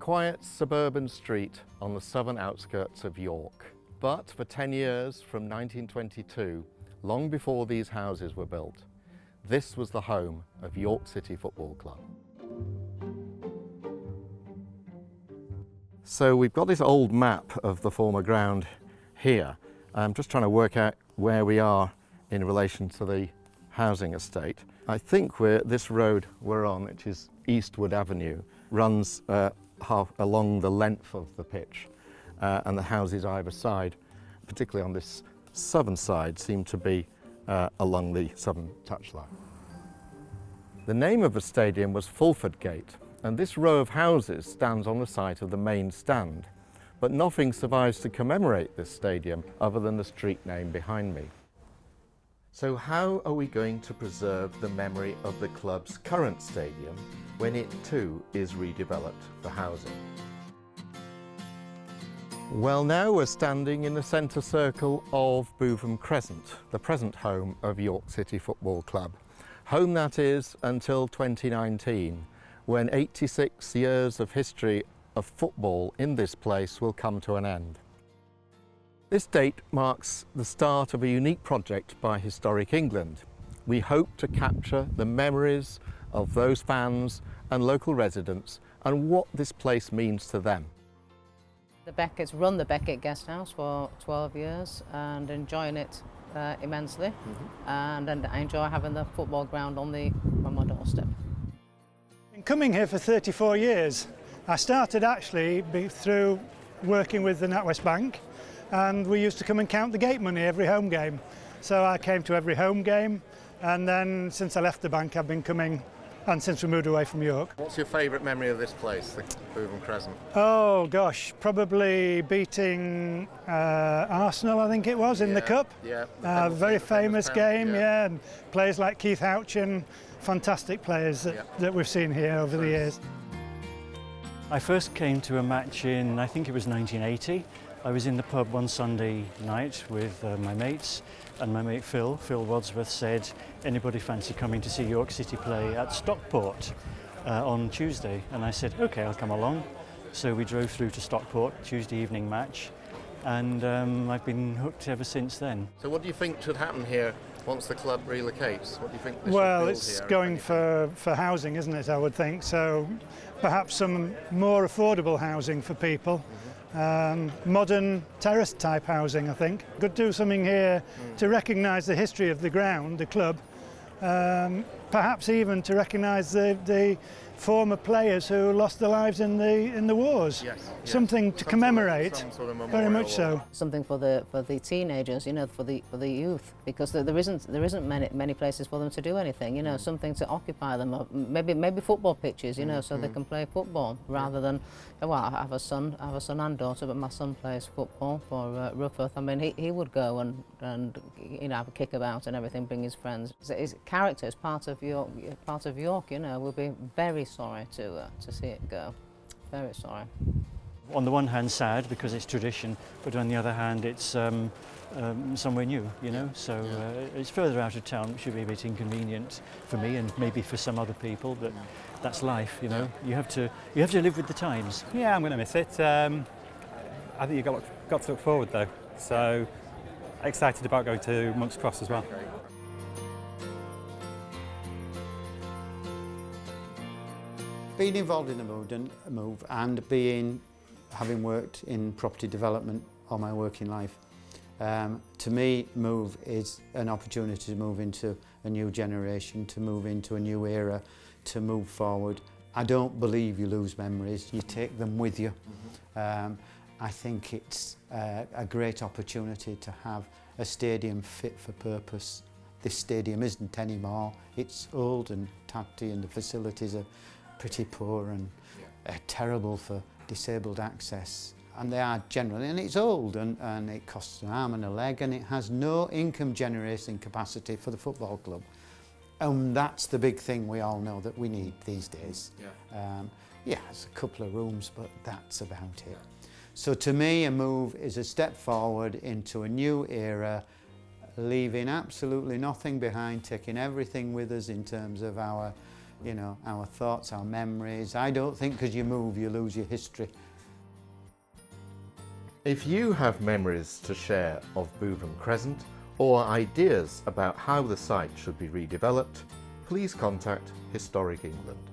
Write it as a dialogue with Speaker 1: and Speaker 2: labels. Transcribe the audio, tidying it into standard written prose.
Speaker 1: quiet suburban street on the southern outskirts of York. But for 10 years, from 1922, long before these houses were built, this was the home of York City Football Club. So we've got this old map of the former ground here. I'm just trying to work out where we are in relation to the housing estate. I think this road we're on, which is Eastwood Avenue, runs half along the length of the pitch, and the houses either side, particularly on this southern side, seem to be along the southern touchline. The name of the stadium was Fulford Gate, and this row of houses stands on the site of the main stand, but nothing survives to commemorate this stadium other than the street name behind me. So how are we going to preserve the memory of the club's current stadium when it too is redeveloped for housing? Well, now we're standing in the centre circle of Bootham Crescent, the present home of York City Football Club. Home, that is, until 2019, when 86 years of history of football in this place will come to an end. This date marks the start of a unique project by Historic England. We hope to capture the memories of those fans and local residents and what this place means to them.
Speaker 2: The Beckett's run the Beckett Guest House for 12 years and enjoying it immensely. And I enjoy having the football ground on my doorstep.
Speaker 3: Been coming here for 34 years. I started actually through working with the NatWest Bank, and we used to come and count the gate money every home game. So I came to every home game, and then since I left the bank I've been coming, and since we moved away from York.
Speaker 1: What's your favourite memory of this place, the Bootham Crescent?
Speaker 3: Oh gosh, probably beating Arsenal, I think it was, in the Cup.
Speaker 1: Yeah.
Speaker 3: Very famous game, yeah, and players like Keith Houchin, fantastic players that we've seen here over the years.
Speaker 4: I first came to a match in, I think it was 1980. I was in the pub one Sunday night with my mates, and my mate Phil Wadsworth said, anybody fancy coming to see York City play at Stockport on Tuesday? And I said, okay, I'll come along. So we drove through to Stockport, Tuesday evening match, and I've been hooked ever since then.
Speaker 1: So what do you think should happen here once the club relocates? What do you think they should
Speaker 3: Well,
Speaker 1: build
Speaker 3: it's
Speaker 1: here,
Speaker 3: going for housing, isn't it, I would think. So perhaps some more affordable housing for people. Modern terrace type housing, I think. Could do something here to recognise the history of the ground, the club, perhaps even to recognise the former players who lost their lives in the wars.
Speaker 1: Yes.
Speaker 3: Something to commemorate,
Speaker 1: some sort of
Speaker 3: very much
Speaker 1: memorial
Speaker 3: so.
Speaker 2: Something for the teenagers, you know, for the youth, because there isn't many places for them to do anything, you know, something to occupy them, or maybe football pitches, you know, so they can play football rather than, well, I have a son and daughter, but my son plays football for Rufforth. I mean, he would go and you know, have a kick about and everything, bring his friends. His character is part of York, you know. We'll be very sorry to see it go. Very sorry.
Speaker 4: On the one hand, sad because it's tradition, but on the other hand, it's somewhere new, you know. So it's further out of town, which should be a bit inconvenient for me and maybe for some other people. But that's life, you know. You have to live with the times.
Speaker 5: Yeah, I'm going to miss it. I think you've got to look forward though. So excited about going to Monk's Cross as well.
Speaker 6: Being involved in the move and having worked in property development all my working life, to me, move is an opportunity to move into a new generation, to move into a new era, to move forward. I don't believe you lose memories, you take them with you. I think it's a great opportunity to have a stadium fit for purpose. This stadium isn't anymore, it's old and tatty and the facilities are pretty poor and terrible for disabled access, and they are generally, and it's old and it costs an arm and a leg and it has no income generating capacity for the football club, and that's the big thing we all know that we need these days. It's a couple of rooms, but that's about it. So to me, a move is a step forward into a new era, leaving absolutely nothing behind, taking everything with us in terms of our you know, our thoughts, our memories. I don't think because you move you lose your history.
Speaker 1: If you have memories to share of Bootham Crescent or ideas about how the site should be redeveloped, please contact Historic England.